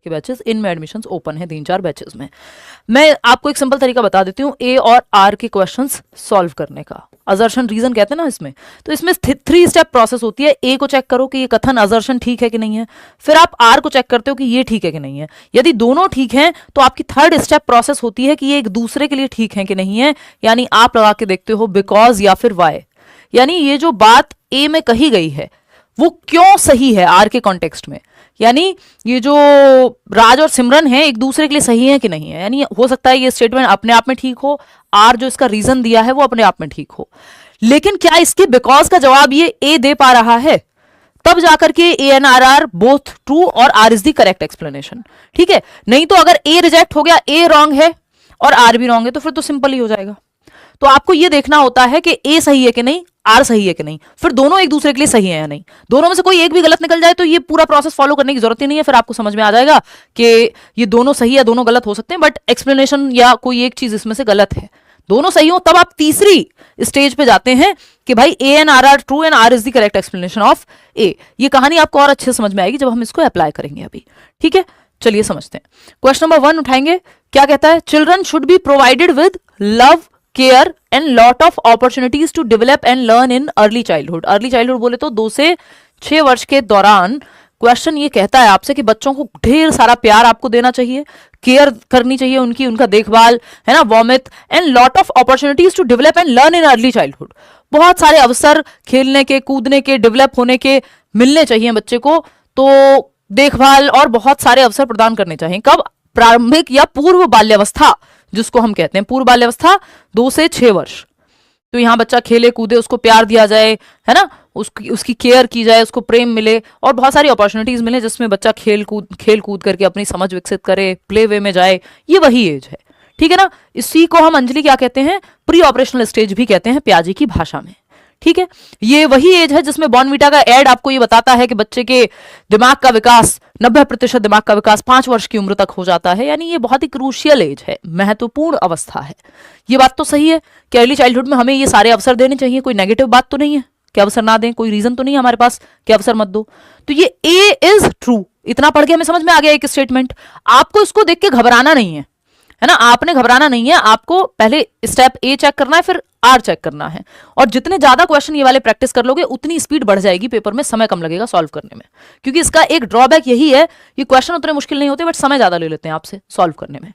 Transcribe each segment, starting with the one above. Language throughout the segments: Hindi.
के बैचेस, इनमें एडमिशंस ओपन है 3-4 बैचेस में। मैं आपको एक सिंपल तरीका बता देती हूँ ए और आर के क्वेश्चंस सॉल्व करने का। असर्शन रीजन कहते हैं ना इसमें, तो इसमें 3 स्टेप प्रोसेस होती है। ए को चेक करो कि ये कथन असर्शन ठीक है कि नहीं है, फिर आप आर को चेक करते हो कि ये ठीक है कि नहीं है। यदि दोनों ठीक हैं तो आपकी 3rd स्टेप प्रोसेस होती है कि ये एक दूसरे के लिए ठीक है कि नहीं है, यानी आप लगा के देखते हो बिकॉज या फिर वाई, यानी ये जो बात ए में कही गई है वो क्यों सही है आर के कॉन्टेक्स्ट में, यानी ये जो राज और सिमरन है एक दूसरे के लिए सही है कि नहीं है। यानी हो सकता है ये स्टेटमेंट अपने आप में ठीक हो, आर जो इसका रीजन दिया है वो अपने आप में ठीक हो, लेकिन क्या इसके बिकॉज का जवाब ये ए दे पा रहा है, तब जाकर के A and R are both true और R is the correct explanation. ठीक है, नहीं तो अगर ए रिजेक्ट हो गया, ए रॉन्ग है और आर भी रॉन्ग है, तो फिर तो सिंपल ही हो जाएगा। तो आपको यह देखना होता है कि ए सही है कि नहीं, आर सही है कि नहीं, फिर दोनों एक दूसरे के लिए सही है या नहीं। दोनों में से कोई एक भी गलत निकल जाए तो ये पूरा प्रोसेस फॉलो करने की जरूरत ही नहीं है, फिर आपको समझ में आ जाएगा कि ये दोनों सही या दोनों गलत हो सकते हैं, बट एक्सप्लेनेशन या कोई एक चीज इसमें से गलत है। दोनों सही हो तब आप तीसरी स्टेज पे जाते हैं कि भाई A and R are true and R is the correct explanation of A. ये कहानी आपको और अच्छे से समझ में आएगी जब हम इसको अप्लाई करेंगे अभी। ठीक है, चलिए समझते हैं। क्वेश्चन नंबर 1 उठाएंगे। क्या कहता है? Children should be provided with love, care and lot of opportunities to develop and learn in early childhood. Early childhood बोले तो 2 से 6 वर्ष के दौरान क्वेश्चन ये कहता है आपसे कि बच्चों को ढेर सारा प्यार आपको देना चाहिए, केयर करनी चाहिए उनकी, उनका देखभाल है ना, warmth and lot of opportunities to develop and learn in early childhood. बहुत सारे अवसर खेलने के, कूदने के, डेवलप होने के मिलने चाहिए बच्चे को, तो देखभाल और बहुत सारे अवसर प्रदान करने चाहिए। कब? प्रारंभिक या पूर्व बाल्यावस्था जिसको हम कहते हैं, पूर्व बाल्यावस्था 2 से 6 वर्ष। तो यहाँ बच्चा खेले कूदे, उसको प्यार दिया जाए, है ना, उसकी केयर की जाए, उसको प्रेम मिले और बहुत सारी अपॉर्चुनिटीज मिले जिसमें बच्चा खेल कूद करके अपनी समझ विकसित करे, प्ले वे में जाए। ये वही एज है, ठीक है ना। इसी को हम अंजलि क्या कहते हैं? प्री ऑपरेशनल स्टेज भी कहते हैं प्याजी की भाषा में। ठीक है, ये वही एज है जिसमें बॉर्नवीटा का एड आपको ये बताता है कि बच्चे के दिमाग का विकास 90% दिमाग का विकास 5 वर्ष की उम्र तक हो जाता है। यानी ये बहुत ही क्रूशियल एज है, महत्वपूर्ण अवस्था है। ये बात तो सही है कि अर्ली चाइल्डहुड में हमें ये सारे अवसर देने चाहिए, कोई नेगेटिव बात तो नहीं है कि अवसर ना दें, कोई रीजन तो नहीं है हमारे पास कि अवसर मत दो। तो ये ए इज ट्रू, इतना पढ़ के हमें समझ में आ गया एक स्टेटमेंट। आपको इसको देख के घबराना नहीं है ना, आपने घबराना नहीं है। आपको पहले स्टेप ए चेक करना है, फिर आर चेक करना है, और जितने ज्यादा क्वेश्चन ये वाले प्रैक्टिस कर लोगे उतनी स्पीड बढ़ जाएगी, पेपर में समय कम लगेगा सॉल्व करने में। क्योंकि इसका एक ड्रॉबैक यही है, ये क्वेश्चन उतने मुश्किल नहीं होते बट समय ज्यादा ले लेते हैं आपसे सॉल्व करने में।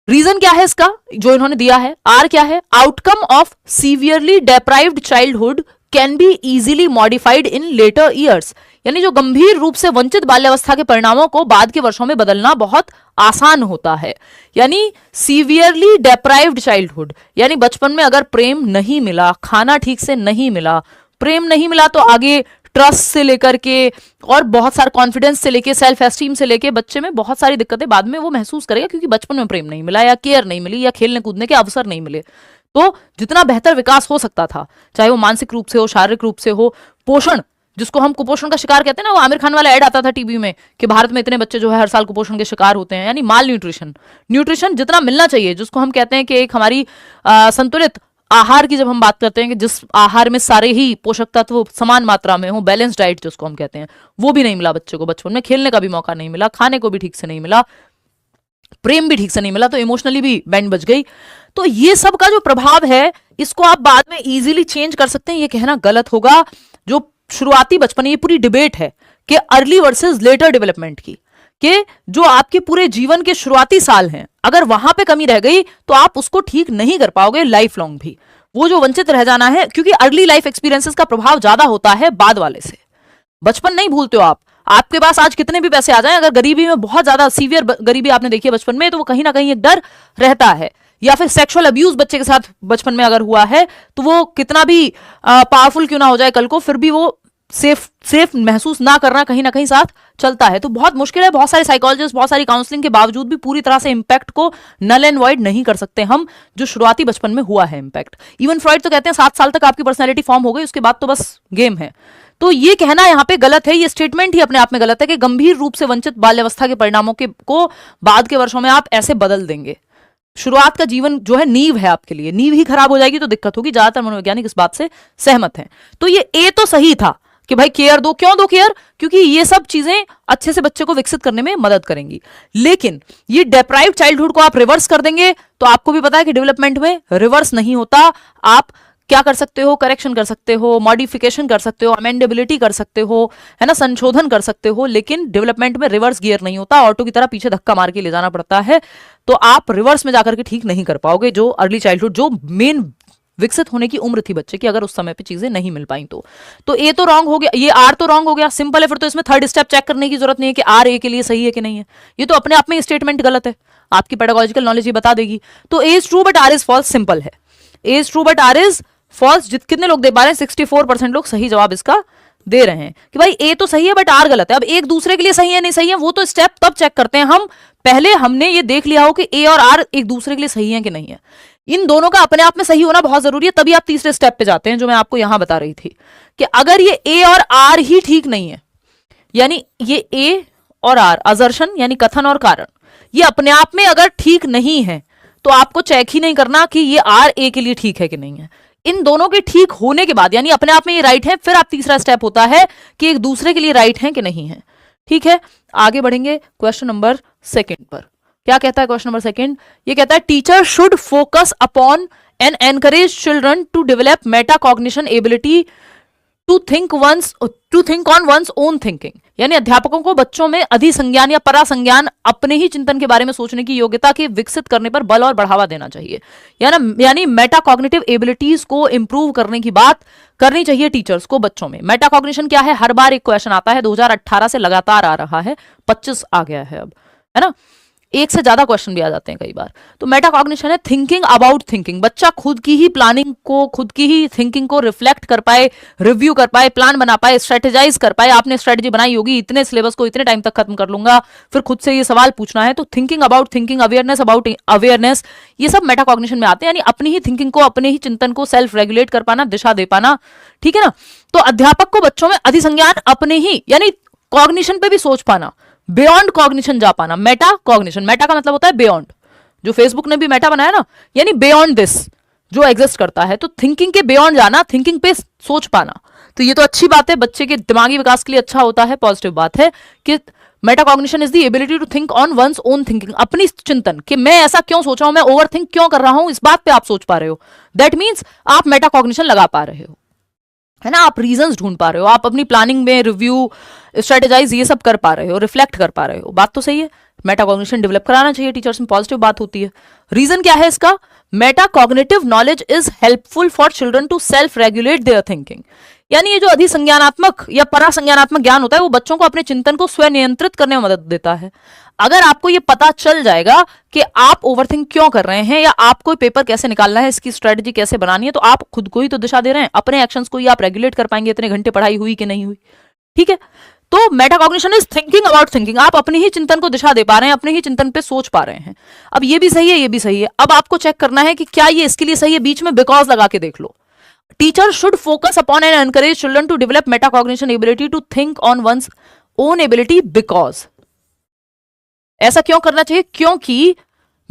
रीजन क्या है इसका जो इन्होंने दिया है? आर क्या है? Outcome of severely deprived childhood can be easily modified in later years. यानी जो गंभीर रूप से वंचित बाल्यावस्था के परिणामों को बाद के वर्षों में बदलना बहुत आसान होता है। यानी सीवियरली डेप्राइव्ड चाइल्डहुड, यानी बचपन में अगर प्रेम नहीं मिला, खाना ठीक से नहीं मिला, प्रेम नहीं मिला, तो आगे ट्रस्ट से लेकर के और बहुत सारे कॉन्फिडेंस से लेके, सेल्फ एस्टीम से लेके बच्चे में बहुत सारी दिक्कतें बाद में वो महसूस करेगा, क्योंकि बचपन में प्रेम नहीं मिला या केयर नहीं मिली या खेलने कूदने के अवसर नहीं मिले। तो जितना बेहतर विकास हो सकता था, चाहे वो मानसिक रूप से हो, शारीरिक रूप से हो, पोषण जिसको हम कुपोषण का शिकार कहते हैं ना, वो आमिर खान वाला ऐड आता था टीवी में कि भारत में इतने बच्चे जो है हर साल कुपोषण के शिकार होते हैं, यानी माल न्यूट्रिशन, न्यूट्रिशन जितना मिलना चाहिए, जिसको हम कहते हैं कि एक हमारी संतुलित आहार की जब हम बात करते हैं कि जिस आहार में सारे ही पोषक तत्व समान मात्रा में हो, बैलेंस डाइट जिसको हम कहते हैं, वो भी नहीं मिला बच्चे को बचपन में। खेलने का भी मौका नहीं मिला, खाने को भी ठीक से नहीं मिला, प्रेम भी ठीक से नहीं मिला, तो इमोशनली भी बैंड बज गई। तो ये सब का जो प्रभाव है इसको आप बाद में इजीली चेंज कर सकते हैं, ये कहना गलत होगा। जो शुरुआती बचपन, ये पूरी डिबेट है कि अर्ली वर्सेस लेटर डेवलपमेंट की, कि जो आपके पूरे जीवन के शुरुआती साल हैं, अगर वहां पे कमी रह गई तो आप उसको ठीक नहीं कर पाओगे लाइफ लॉन्ग भी। वो जो वंचित रह जाना है, क्योंकि अर्ली लाइफ एक्सपीरियंसेस का प्रभाव ज्यादा होता है बाद वाले से। बचपन नहीं भूलते हो आप, आपके पास आज कितने भी पैसे आ जाएं, अगर गरीबी में बहुत ज्यादा सीवियर गरीबी आपने देखी है बचपन में, तो वो कहीं ना कहीं एक डर रहता है। या फिर सेक्सुअल अब्यूज बच्चे के साथ बचपन में अगर हुआ है, तो वो कितना भी पावरफुल क्यों ना हो जाए कल को, फिर भी वो सेफ महसूस ना करना कहीं ना कहीं साथ चलता है। तो बहुत मुश्किल है, बहुत सारे साइकोलॉजिस्ट, बहुत सारी काउंसलिंग के बावजूद भी पूरी तरह से इंपैक्ट को नल एंड वॉइड नहीं कर सकते हम, जो शुरुआती बचपन में हुआ है इंपैक्ट। इवन फ्रॉइड तो कहते हैं 7 साल तक आपकी पर्सनैलिटी फॉर्म हो गई, उसके बाद तो बस गेम है। तो ये कहना यहाँ पे गलत है, ये स्टेटमेंट ही अपने आप में गलत है कि गंभीर रूप से वंचित बाल्यावस्था के परिणामों को बाद के वर्षों में आप ऐसे बदल देंगे। शुरुआत का जीवन जो है नींव है आपके लिए, नींव ही खराब हो जाएगी तो दिक्कत होगी। ज्यादातर मनोवैज्ञानिक इस बात से सहमत हैं। तो ये ए तो सही था कि भाई केयर दो, क्यों दो केयर, क्योंकि ये सब चीजें अच्छे से बच्चे को विकसित करने में मदद करेंगी। लेकिन ये डेप्राइव चाइल्डहुड को आप रिवर्स कर देंगे तो आपको भी पता है कि डेवलपमेंट में रिवर्स नहीं होता। आप क्या कर सकते हो, करेक्शन कर सकते हो, मॉडिफिकेशन कर सकते हो, अमेंडेबिलिटी कर सकते हो, है ना, संशोधन कर सकते हो, लेकिन डेवलपमेंट में रिवर्स गियर नहीं होता, ऑटो की तरह पीछे धक्का मार के ले जाना पड़ता है। तो आप रिवर्स में जाकर के ठीक नहीं कर पाओगे जो अर्ली चाइल्डहुड, जो मेन विकसित होने की उम्र थी बच्चे की, अगर उस समय पे चीजें नहीं मिल पाई तो ए तो रॉन्ग हो गया, ये आर तो रॉन्ग हो गया, सिंपल है। फिर तो इसमें थर्ड स्टेप चेक करने की जरूरत नहीं है कि आर ए के लिए सही है कि नहीं है, ये तो अपने आप में स्टेटमेंट गलत है, आपकी पेडागोजिकल नॉलेज ये बता देगी। तो A is true but R is false, simple है, A is true but R is false. कितने लोग दे पा रहे हैं, 64% लोग सही जवाब इसका दे रहे हैं कि भाई ए तो सही है बट आर गलत है। अब एक दूसरे के लिए सही है नहीं सही है वो तो स्टेप तब चेक करते हैं हम, पहले हमने ये देख लिया हो कि ए और आर एक दूसरे के लिए सही है कि नहीं है। इन दोनों का अपने आप में सही होना बहुत जरूरी है, तभी आप तीसरे स्टेप पे जाते हैं जो मैं आपको यहां बता रही थी कि अगर ये ए और आर ही ठीक नहीं है, यानी ये ए और आर असर्शन यानी कथन और कारण ये अपने आप में अगर ठीक नहीं है तो आपको चेक ही नहीं करना कि ये आर ए के लिए ठीक है कि नहीं है। इन दोनों के ठीक होने के बाद यानी अपने आप में ये राइट है, फिर आप तीसरा स्टेप होता है कि एक दूसरे के लिए राइट है कि नहीं है। ठीक है, आगे बढ़ेंगे क्वेश्चन नंबर 2 पर। क्या कहता है क्वेश्चन नंबर 2? ये कहता है teacher should focus upon and encourage children to develop Meta cognition ability to think on one's own thinking, यानी अध्यापकों को बच्चों में अधिसंज्ञान या परासंज्ञान अपने ही चिंतन के बारे में सोचने की योग्यता के विकसित करने पर बल और बढ़ावा देना चाहिए। यानी मेटा कॉग्निटिव एबिलिटीज को इंप्रूव करने की बात करनी चाहिए टीचर्स को बच्चों में। मेटा कॉग्निशन क्या है, हर बार एक क्वेश्चन आता है, 2018 से लगातार आ रहा है, 25 आ गया है अब, है ना, एक से ज्यादा क्वेश्चन भी आ जाते हैं कई बार। तो मेटा कॉग्निशन है थिंकिंग अबाउट थिंकिंग, बच्चा खुद की ही प्लानिंग को, खुद की ही थिंकिंग को रिफ्लेक्ट कर पाए, रिव्यू कर पाए, प्लान बना पाए, स्ट्रेटेजाइज कर पाए। आपने स्ट्रेटेजी बनाई होगी, इतने सिलेबस को इतने टाइम तक खत्म कर लूंगा, फिर खुद से ये सवाल पूछना है। तो thinking about thinking, awareness about awareness, ये सब मेटा कॉग्निशन में आते हैं, यानी अपनी ही थिंकिंग को, अपने ही चिंतन को सेल्फ रेगुलेट कर पाना, दिशा दे पाना। ठीक है ना, तो अध्यापक को बच्चों में अधिसंज्ञान अपने ही यानी कॉग्निशन पे भी सोच पाना, बियॉन्ड कॉग्निशन जा पाना, मेटा कॉग्निशन, मेटा का मतलब होता है बियॉन्ड, जो फेसबुक ने भी मेटा बनाया ना, यानी बियॉन्ड दिस जो एग्जिस्ट करता है। तो थिंकिंग के बियॉन्ड जाना, थिंकिंग पे सोच पाना, तो ये तो अच्छी बात है, बच्चे के दिमागी विकास के लिए अच्छा होता है, पॉजिटिव बात है कि meta cognition is the ability to think on one's own thinking, अपनी चिंतन कि मैं ऐसा क्यों सोच रहा हूं, मैं ओवर थिंक क्यों कर रहा हूं, इस बात पे आप सोच पा रहे हो। दैट मीन्स आप मेटा कॉग्निशन लगा पा रहे हो, है ना, आप रीजंस ढूंढ पा रहे हो, आप अपनी प्लानिंग में रिव्यू, स्ट्रेटेजाइज ये सब कर पा रहे हो, रिफ्लेक्ट कर पा रहे हो। बात तो सही है, मेटा कॉग्निशन डेवलप कराना चाहिए टीचर्स में, पॉजिटिव बात होती है। रीजन क्या है इसका, meta cognitive knowledge is helpful for children to self regulate their thinking, यानी ये जो अधिसंज्ञानात्मक या परासंज्ञानात्मक ज्ञान होता है वो बच्चों को अपने चिंतन को स्वयं नियंत्रित करने में मदद देता है। अगर आपको ये पता चल जाएगा कि आप ओवरथिंक क्यों कर रहे हैं या आपको पेपर कैसे निकालना है, इसकी स्ट्रेटजी कैसे बनानी है, तो आप खुद को ही तो दिशा दे रहे हैं, अपने एक्शंस को ही आप रेगुलेट कर पाएंगे, इतने घंटे पढ़ाई हुई कि नहीं हुई। ठीक है, तो Meta cognition is thinking about thinking, आप अपने ही चिंतन को दिशा दे पा रहे हैं, अपने ही चिंतन पे सोच पा रहे हैं। अब ये भी सही है, ये भी सही है, अब आपको चेक करना है कि क्या ये इसके लिए सही है, बीच में बिकॉज लगा के देख लो। Teacher should focus upon and encourage children to develop Meta cognition ability to think on one's own ability because, ऐसा क्यों करना चाहिए, क्योंकि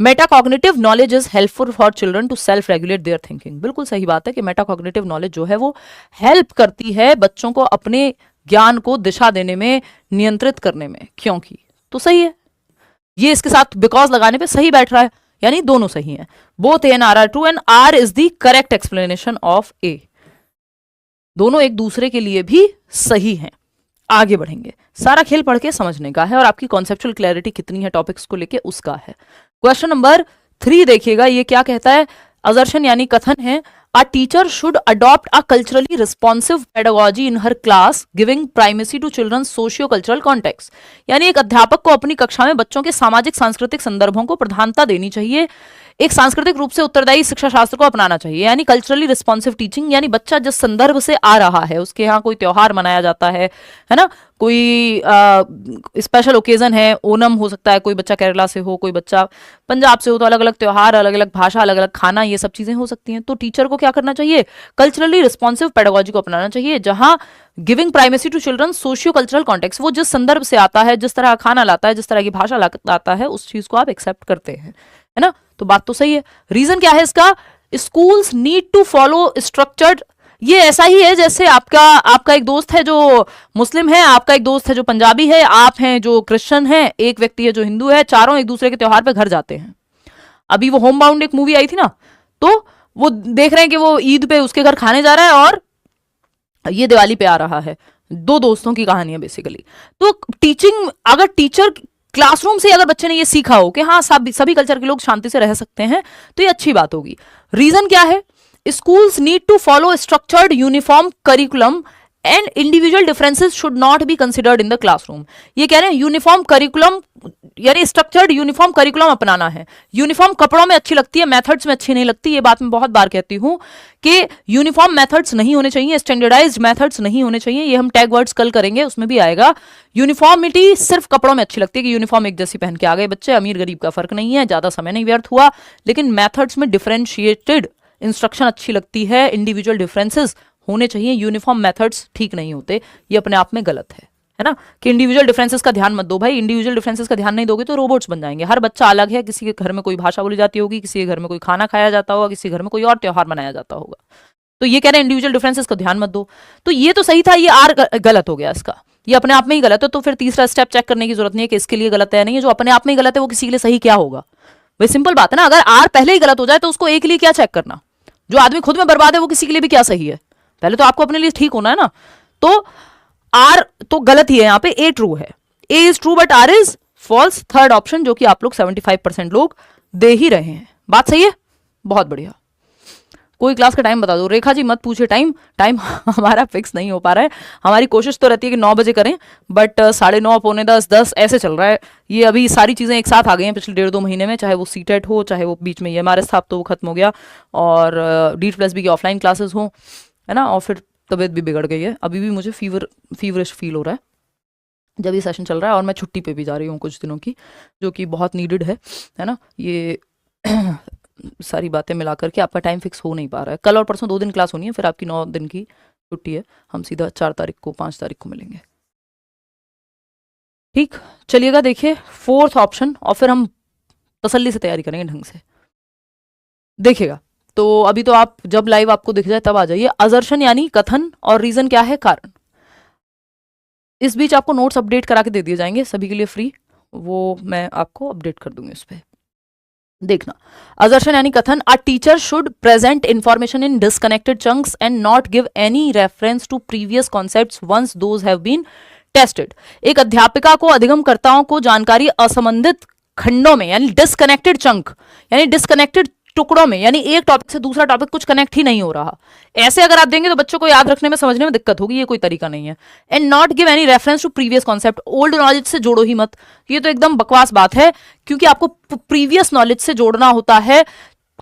metacognitive knowledge is helpful for children to self regulate their thinking. बिल्कुल सही बात है कि मेटाकॉग्निटिव नॉलेज जो है वो हेल्प करती है बच्चों को अपने ज्ञान को दिशा देने में, नियंत्रित करने में, क्योंकि, तो सही है, ये इसके साथ बिकॉज लगाने पे सही बैठ रहा है, यानी दोनों सही हैं, both A and R are true and R is the correct explanation of A, दोनों एक दूसरे के लिए भी सही हैं। आगे बढ़ेंगे, सारा खेल पढ़ के समझने का है और आपकी कॉन्सेप्चुअल क्लैरिटी कितनी है टॉपिक्स को लेके उसका है। क्वेश्चन नंबर 3 देखिएगा, ये क्या कहता है, असर्शन यानी कथन है, a teacher should adopt a culturally responsive pedagogy in her class giving primacy to children socio cultural context, यानी एक अध्यापक को अपनी कक्षा में बच्चों के सामाजिक सांस्कृतिक संदर्भों को प्रधानता देनी चाहिए, एक सांस्कृतिक रूप से उत्तरदायी शिक्षा शास्त्र को अपनाना चाहिए, यानी कल्चरली रिस्पॉन्सिव टीचिंग, यानी बच्चा जिस संदर्भ से आ रहा है, उसके यहाँ कोई त्योहार मनाया जाता है ना, कोई स्पेशल ओकेजन है, ओनम हो सकता है, कोई बच्चा केरला से हो, कोई बच्चा पंजाब से हो, तो अलग अलग त्योहार, अलग अलग भाषा, अलग अलग खाना, ये सब चीजें हो सकती हैं। तो टीचर को क्या करना चाहिए, कल्चरली रिस्पॉन्सिव पेडागोजी को अपनाना चाहिए, जहां giving primacy to children socio cultural context, वो जिस संदर्भ से आता है, जिस तरह खाना लाता है, जिस तरह की भाषा लाता है, उस चीज को आप एक्सेप्ट करते हैं, है ना, तो बात तो सही है। रीजन क्या है इसका, schools need to follow structured ये ऐसा ही है जैसे आपका एक दोस्त है जो मुस्लिम है, आपका एक दोस्त है जो पंजाबी है, आप हैं जो क्रिश्चियन है, एक व्यक्ति है जो हिंदू है, चारों एक दूसरे के त्योहार पे घर जाते हैं। अभी वो होम बाउंड एक मूवी आई थी ना, तो वो देख रहे हैं कि वो ईद पे उसके घर खाने जा रहा है और ये दिवाली पे आ रहा है। दो दोस्तों की कहानी है बेसिकली। तो टीचिंग, अगर टीचर क्लासरूम से अगर बच्चे ने ये सीखा हो कि हाँ सभी कल्चर के लोग शांति से रह सकते हैं, तो ये अच्छी बात होगी। रीजन क्या है? schools need to follow a structured uniform curriculum and individual differences should not be considered in the classroom। ये कह रहे हैं यूनिफॉर्म करिकुलम, यानी स्ट्रक्चर्ड यूनिफॉर्म करिकुलम अपनाना है। यूनिफॉर्म कपड़ों में अच्छी लगती है, मेथड्स में अच्छी नहीं लगती। ये बात मैं बहुत बार कहती हूँ कि यूनिफॉर्म मेथड्स नहीं होने चाहिए, स्टैंडर्डाइज्ड मेथड्स नहीं होने चाहिए। ये हम टैग वर्ड्स कल करेंगे, उसमें भी आएगा। यूनिफॉर्मिटी सिर्फ कपड़ों में अच्छी लगती है कि यूनिफॉर्म एक जैसी पहन के आ गए बच्चे, अमीर गरीब का फर्क नहीं है, ज्यादा समय नहीं व्यर्थ हुआ। लेकिन मेथड्स में डिफरेंशिएटेड इंस्ट्रक्शन अच्छी लगती है, इंडिविजुअल डिफरेंसेस होने चाहिए। यूनिफॉर्म मेथड्स ठीक नहीं होते, ये अपने आप में गलत है ना, कि इंडिविजुअल डिफरेंसेस का ध्यान मत दो भाई। इंडिविजुअल डिफरेंसेस का ध्यान नहीं दोगे तो रोबोट्स बन जाएंगे। हर बच्चा अलग है, किसी के घर में कोई भाषा बोली जाती होगी, किसी के घर में कोई खाना खाया जाता होगा, किसी घर में कोई और त्योहार मनाया जाता होगा। तो ये कह रहे हैं इंडिविजुअल डिफरेंसेस का ध्यान मत दो। तो ये तो सही था, ये आर गलत हो गया इसका, ये अपने आप में ही गलत है। तो फिर तीसरा स्टेप चेक करने की जरूरत नहीं है कि इसके लिए गलत है नहीं है। जो अपने आप में ही गलत है वो किसी के लिए सही क्या होगा? भाई सिंपल बात है ना, अगर आर पहले ही गलत हो जाए तो उसको ए के लिए क्या चेक करना? जो आदमी खुद में बर्बाद है वो किसी के लिए भी क्या सही है? पहले तो आपको अपने लिए ठीक होना है ना। तो आर तो गलत ही है यहाँ पे, ए ट्रू है। A is true but R is false, third option, जो कि आप लोग 75% लोग दे ही रहे हैं। बात सही है, बहुत बढ़िया। कोई क्लास का टाइम बता दो। रेखा जी मत पूछे टाइम हमारा फिक्स नहीं हो पा रहा है। हमारी कोशिश तो रहती है कि 9 बजे करें, बट 9:30, 9:45, 10 ऐसे चल रहा है। ये अभी सारी चीज़ें एक साथ आ गई हैं पिछले 1.5-2 महीने में, चाहे वो सीटेट हो, चाहे वो बीच में ये हमारे साथ तो वो खत्म हो गया, और DEET+B की ऑफलाइन क्लासेस हो, है ना। और फिर तबीयत भी बिगड़ गई है, अभी भी मुझे फीवरिश फील हो रहा है जब ये सेशन चल रहा है, और मैं छुट्टी पे भी जा रही हूँ कुछ दिनों की, जो कि बहुत नीडेड है ना। ये सारी बातें मिलाकर के आपका टाइम फिक्स हो नहीं पा रहा है। कल और परसों 2 दिन क्लास होनी है, फिर आपकी 9 दिन की छुट्टी है। हम सीधा 4 तारीख को 5 तारीख को मिलेंगे। ठीक, चलिएगा देखिए 4th ऑप्शन, और फिर हम तसल्ली से तैयारी करेंगे ढंग से। देखिएगा, तो अभी तो आप जब लाइव आपको दिख जाए तब आ जाइए। असर्शन यानी कथन, और रीजन क्या है? कारण। इस बीच आपको नोट्स अपडेट करा के दे दिए जाएंगे सभी के लिए फ्री, वो मैं आपको अपडेट कर दूंगी उस पर, देखना। असर्शन यानी कथन, a teacher should present information in disconnected chunks and not give any reference to previous concepts once those have been tested. एक अध्यापिका को अधिगमकर्ताओं को जानकारी असंबंधित खंडों में, यानी डिस्कनेक्टेड चंक, यानी डिस्कनेक्टेड टुकड़ों में, यानी एक टॉपिक से दूसरा टॉपिक कुछ कनेक्ट ही नहीं हो रहा, ऐसे अगर आप देंगे तो बच्चों को याद रखने में, समझने में दिक्कत होगी। ये कोई तरीका नहीं है। And not give any reference to previous concept, old knowledge से जोड़ो ही मत। ये तो एकदम बकवास बात है, क्योंकि आपको प्रीवियस नॉलेज से जोड़ना होता है।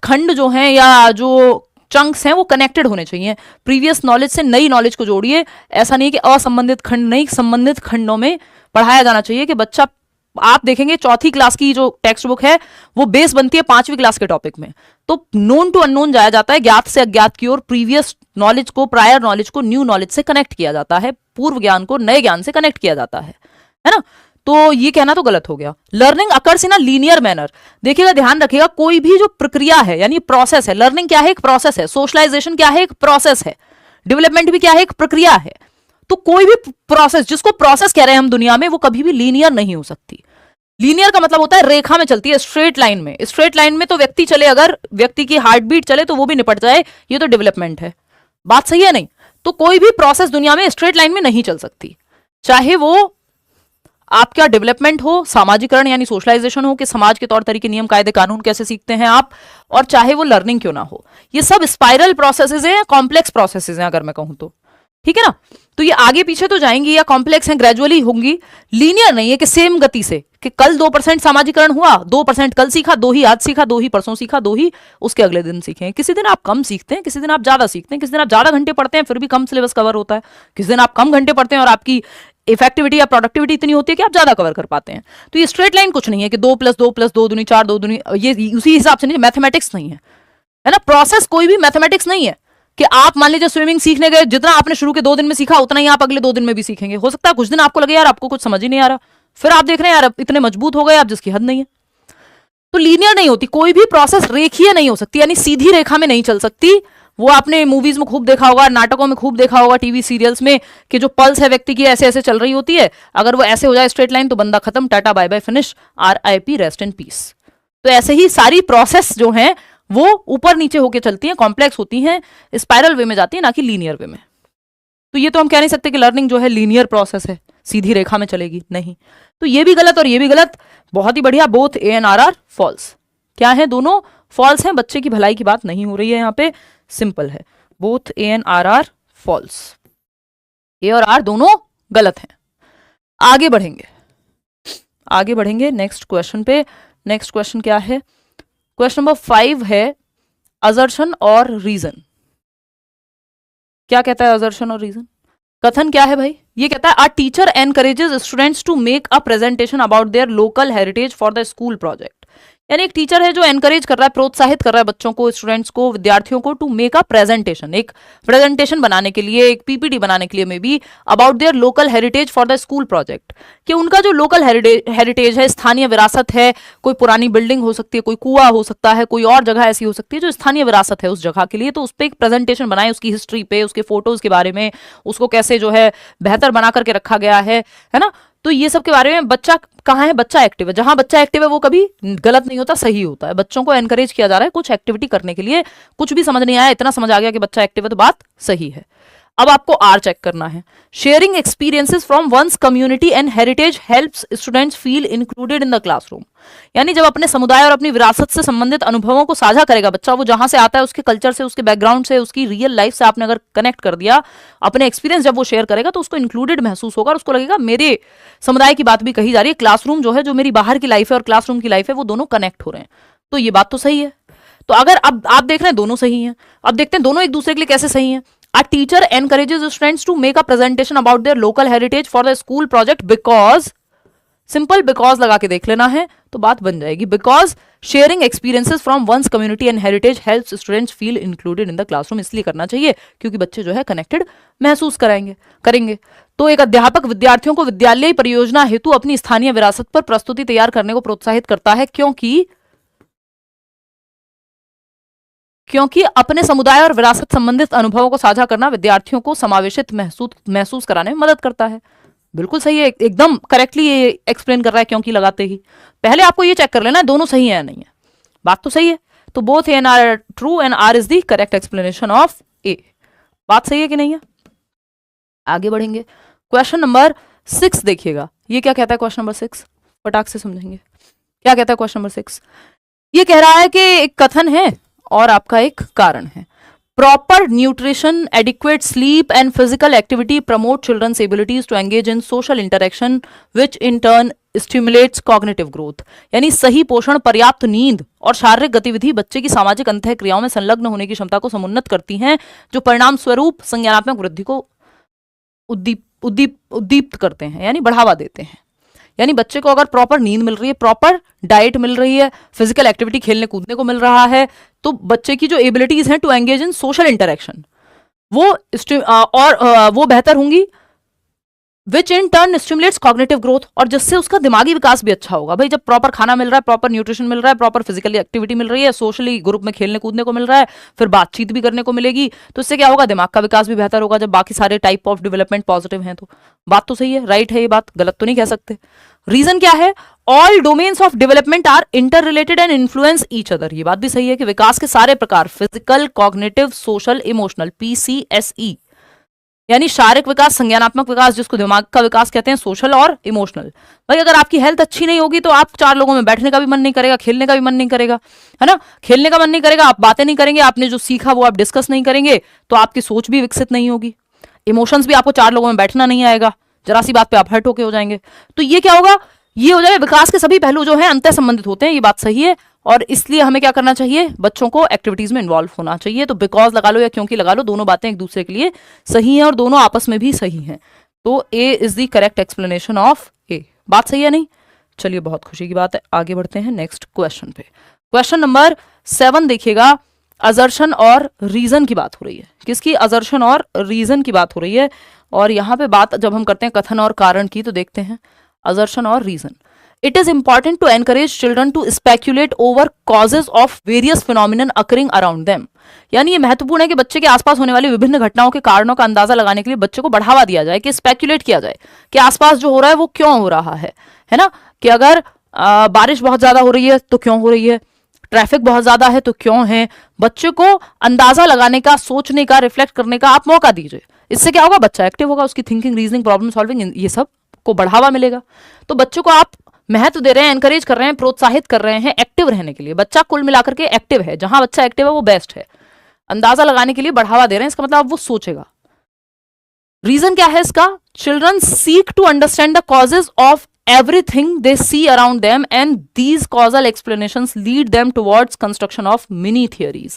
खंड जो है या जो चंक्स हैं वो कनेक्टेड होने चाहिए। प्रीवियस नॉलेज से नई नॉलेज को जोड़िए। ऐसा नहीं कि असंबंधित खंड नहीं, संबंधित खंडों में पढ़ाया जाना चाहिए। कि बच्चा, आप देखेंगे 4th क्लास की जो टेक्स्ट बुक है वो बेस बनती है 5वीं क्लास के टॉपिक में, तो नोन टू अननोन जाया जाता है, ज्ञात से अज्ञात की ओर। प्रीवियस नॉलेज को, प्रायर नॉलेज को न्यू नॉलेज से कनेक्ट किया जाता है, पूर्व ज्ञान को नए ज्ञान से कनेक्ट किया जाता है ना। तो ये कहना तो गलत हो गया। Learning occurs in a linear manner, देखिएगा ध्यान रखिएगा, कोई भी जो प्रक्रिया है यानी प्रोसेस है, लर्निंग क्या है? एक प्रोसेस है। सोशलाइजेशन क्या है? एक प्रोसेस है। डेवलपमेंट भी क्या है? एक प्रक्रिया है। तो कोई भी प्रोसेस, जिसको प्रोसेस कह रहे हैं हम दुनिया में, वो कभी भी लीनियर नहीं हो सकती। लीनियर का मतलब होता है रेखा में चलती है, स्ट्रेट लाइन में। स्ट्रेट लाइन में तो व्यक्ति चले, अगर व्यक्ति की हार्ट बीट चले तो वो भी निपट जाए, ये तो डेवलपमेंट है। बात सही है नहीं? तो कोई भी प्रोसेस दुनिया में स्ट्रेट लाइन में नहीं चल सकती, चाहे वो आपका डेवलपमेंट हो, सामाजिकरण यानी सोशलाइजेशन हो, कि समाज के तौर तरीके, नियम, कायदे, कानून कैसे सीखते हैं आप, और चाहे वो लर्निंग क्यों ना हो। ये सब स्पाइरल प्रोसेसेस हैं, कॉम्प्लेक्स प्रोसेसेस हैं अगर मैं कहूं तो, ठीक है ना। तो ये आगे पीछे तो जाएंगी या कॉम्प्लेक्स हैं, ग्रेजुअली होंगी, लीनियर नहीं है कि सेम गति से, कि कल 2% सामाजिकरण हुआ, 2% कल सीखा, 2 ही आज सीखा, 2 ही परसों सीखा, 2 ही उसके अगले दिन सीखे। किसी दिन आप कम सीखते हैं, किसी दिन आप ज्यादा सीखते हैं, किसी दिन आप ज्यादा घंटे पढ़ते हैं फिर भी कम सिलेबस कवर होता है, किसी दिन आप कम घंटे पढ़ते हैं और आपकी इफेक्टिविटी या प्रोडक्टिविटी इतनी होती है कि आप ज्यादा कवर कर पाते हैं। तो ये स्ट्रेट लाइन कुछ नहीं है कि 2 + 2 + 2 दूनी 4, 2 दूनी, ये उसी हिसाब से नहीं, मैथमेटिक्स नहीं है ना। प्रोसेस कोई भी मैथमेटिक्स नहीं है कि आप मान लीजिए स्विमिंग सीखने गए, जितना आपने शुरू के 2 दिन में सीखा उतना ही आप अगले 2 दिन में भी सीखेंगे। हो सकता है कुछ दिन आपको लगे यार आपको कुछ समझ ही नहीं आ रहा, फिर आप देख रहे हैं यार इतने मजबूत हो गए आप जिसकी हद नहीं है। तो लीनियर नहीं होती कोई भी प्रोसेस, रेखीय नहीं हो सकती, यानी सीधी रेखा में नहीं चल सकती, वो आपने मूवीज में खूब देखा होगा, नाटकों में खूब देखा होगा, टीवी सीरियल्स में, कि जो पल्स है व्यक्ति की ऐसे ऐसे चल रही होती है, अगर वो ऐसे हो जाए स्ट्रेट लाइन तो बंदा खत्म, tata bye bye finish, RIP rest in peace. तो ऐसे ही सारी प्रोसेस जो है वो ऊपर नीचे होके चलती हैं, कॉम्प्लेक्स होती हैं, स्पाइरल वे में जाती है, ना कि लीनियर वे में। तो ये तो हम कह नहीं सकते कि लर्निंग जो है लीनियर प्रोसेस है, सीधी रेखा में चलेगी, नहीं। तो ये भी गलत और ये भी गलत। बहुत ही बढ़िया, both A and R R false. क्या है, दोनों फॉल्स हैं, बच्चे की भलाई की बात नहीं हो रही है यहाँ पे, सिंपल है, both A and R R false, A और R दोनों गलत हैं। आगे बढ़ेंगे, आगे बढ़ेंगे नेक्स्ट क्वेश्चन पे। नेक्स्ट क्वेश्चन क्या है, क्वेश्चन नंबर 5 है असर्शन और रीजन। क्या कहता है असर्शन और रीजन? कथन क्या है भाई? ये कहता है, a teacher encourages students to make a presentation about their local heritage for the school project. यानी एक टीचर है जो एनकरेज कर रहा है, प्रोत्साहित कर रहा है बच्चों को, स्टूडेंट्स को, विद्यार्थियों को, टू मेक अ प्रेजेंटेशन, एक प्रेजेंटेशन बनाने के लिए, एक PPT बनाने के लिए, may be about their local heritage for the school project, कि उनका जो लोकल हेरिटेज है, स्थानीय विरासत है, कोई पुरानी बिल्डिंग हो सकती है, कोई कुआं हो सकता है, कोई और जगह ऐसी हो सकती है जो स्थानीय विरासत है उस जगह के लिए, तो उस पर एक प्रेजेंटेशन बनाए, उसकी हिस्ट्री पे, उसके फोटोज के बारे में, उसको कैसे जो है बेहतर बना करके रखा गया है ना। तो ये सब के बारे में, बच्चा कहाँ है, बच्चा एक्टिव है, जहां बच्चा एक्टिव है वो कभी गलत नहीं होता, सही होता है। बच्चों को एनकरेज किया जा रहा है कुछ एक्टिविटी करने के लिए, कुछ भी समझ नहीं आया, इतना समझ आ गया कि बच्चा एक्टिव है, तो बात सही है। अब आपको आर चेक करना है, sharing experiences from one's community and heritage helps students feel included in the classroom. यानी जब अपने समुदाय और अपनी विरासत से संबंधित अनुभवों को साझा करेगा बच्चा, वो जहां से आता है, उसके कल्चर से, उसके बैकग्राउंड से, उसकी रियल लाइफ से आपने अगर कनेक्ट कर दिया, अपने एक्सपीरियंस जब वो शेयर करेगा तो उसको इंक्लूडेड महसूस होगा और उसको लगेगा मेरे समुदाय की बात भी कही जा रही है, क्लासरूम जो है, जो मेरी बाहर की लाइफ है और क्लासरूम की लाइफ है, वो दोनों कनेक्ट हो रहे हैं। तो ये बात तो सही है। तो अगर अब आप देख रहे हैं दोनों सही हैं, अब देखते हैं दोनों एक दूसरे के लिए कैसे सही हैं। A teacher encourages students to make a presentation about their local heritage for the school project because, simple because लगा के देख लेना है तो बात बन जाएगी, because sharing experiences from one's community and heritage helps students feel included in the classroom. इसलिए करना चाहिए क्योंकि बच्चे जो है कनेक्टेड महसूस करेंगे। तो एक अध्यापक विद्यार्थियों को विद्यालय परियोजना हेतु अपनी स्थानीय विरासत पर प्रस्तुति तैयार करने को प्रोत्साहित करता है, क्योंकि अपने समुदाय और विरासत संबंधित अनुभवों को साझा करना विद्यार्थियों को समावेशित महसूस कराने में मदद करता है। बिल्कुल सही है, एकदम करेक्टली ये एक्सप्लेन कर रहा है क्योंकि लगाते ही। पहले आपको ये चेक कर लेना है दोनों सही है या नहीं है। बात तो सही है, तो both A and R true and R is the correct explanation of A. बात सही है कि नहीं है? आगे बढ़ेंगे, क्वेश्चन नंबर 6 देखिएगा। ये क्या कहता है क्वेश्चन नंबर 6, फटाक से समझेंगे क्या कहता है क्वेश्चन नंबर 6। ये कह रहा है कि एक कथन है और आपका एक कारण है। Proper nutrition, adequate sleep and physical activity promote children's abilities to engage in social interaction which in turn stimulates cognitive growth. यानी सही पोषण, पर्याप्त नींद और शारीरिक गतिविधि बच्चे की सामाजिक अंतः क्रियाओं में संलग्न होने की क्षमता को समुन्नत करती हैं, जो परिणाम स्वरूप संज्ञानात्मक वृद्धि को उद्दीप्त करते हैं, यानी बढ़ावा देते हैं। यानी बच्चे को अगर प्रॉपर नींद मिल रही है, प्रॉपर डाइट मिल रही है, फिजिकल एक्टिविटी खेलने कूदने को मिल रहा है, तो बच्चे की जो एबिलिटीज हैं to engage in social interaction वो बेहतर होंगी, which in turn stimulates cognitive growth, और जिससे उसका दिमागी विकास भी अच्छा होगा। भाई जब प्रॉपर खाना मिल रहा है, प्रॉपर न्यूट्रिशन मिल रहा है, प्रॉपर फिजिकल एक्टिविटी मिल रही है, सोशली ग्रुप में खेलने कूदने को मिल रहा है, फिर बातचीत भी करने को मिलेगी, तो इससे क्या होगा, दिमाग का विकास भी बेहतर होगा। जब बाकी सारे टाइप ऑफ डेवलपमेंट पॉजिटिव हैं तो बात तो सही है, राइट है ये बात, गलत तो नहीं कह सकते। रीजन क्या है, all domains of development are interrelated and influence each other. ये बात भी सही है कि विकास के सारे प्रकार, physical, cognitive, social, emotional, PCSE, यानी शारीरिक विकास, संज्ञानात्मक विकास, जिसको दिमाग का विकास कहते हैं, सोशल और इमोशनल। भाई अगर आपकी हेल्थ अच्छी नहीं होगी तो आप 4 लोगों में बैठने का भी मन नहीं करेगा, खेलने का भी मन नहीं करेगा, है ना, खेलने का मन नहीं करेगा, आप बातें नहीं करेंगे, आपने जो सीखा वो आप डिस्कस नहीं करेंगे, तो आपकी सोच भी विकसित नहीं होगी, इमोशंस भी, आपको 4 लोगों में बैठना नहीं आएगा, जरा सी बात पे आप हर्ट होके हो जाएंगे। तो ये क्या होगा, ये हो जाएगा, विकास के सभी पहलू जो हैं अंतः संबंधित होते हैं, ये बात सही है। और इसलिए हमें क्या करना चाहिए, बच्चों को एक्टिविटीज में इन्वॉल्व होना चाहिए। तो बिकॉज लगा लो या क्योंकि लगा लो, दोनों बातें एक दूसरे के लिए सही हैं और दोनों आपस में भी सही हैं। तो A is the correct explanation of A. बात सही है नहीं? चलिए, बहुत खुशी की बात है। आगे बढ़ते हैं नेक्स्ट क्वेश्चन पे। क्वेश्चन नंबर 7 देखिएगा, असर्शन और रीजन की बात हो रही है। किसकी? असर्शन और रीजन की बात हो रही है। और यहाँ पे बात जब हम करते हैं कथन और कारण की, तो देखते हैं असर्शन और reason. It is important to encourage children to speculate over causes of various phenomenon occurring around them. यानी ये महत्वपूर्ण है कि बच्चे के आसपास होने वाली विभिन्न घटनाओं के कारणों का अंदाजा लगाने के लिए बच्चे को बढ़ावा दिया जाए, कि स्पेक्यूलेट किया जाए कि आसपास जो हो रहा है वो क्यों हो रहा है ना, कि अगर बारिश बहुत ज्यादा हो रही है तो क्यों हो रही है, ट्रैफिक बहुत ज्यादा है तो क्यों है। बच्चे को अंदाजा लगाने का, सोचने का, रिफ्लेक्ट करने का आप मौका दीजिए। इससे क्या होगा, बच्चा एक्टिव होगा, उसकी थिंकिंग, रीजनिंग, प्रॉब्लम सॉल्विंग, ये सब को बढ़ावा मिलेगा। तो बच्चों को आप महत्व दे रहे हैं, एनकरेज कर रहे हैं, प्रोत्साहित कर रहे हैं एक्टिव रहने के लिए। बच्चा कुल मिलाकर के एक्टिव है, जहां बच्चा एक्टिव है वो बेस्ट है। अंदाजा लगाने के लिए बढ़ावा दे रहे हैं, इसका मतलब वो सोचेगा। रीजन क्या है इसका, children seek to understand the causes of everything they see around them and these causal explanations lead them towards construction of mini theories।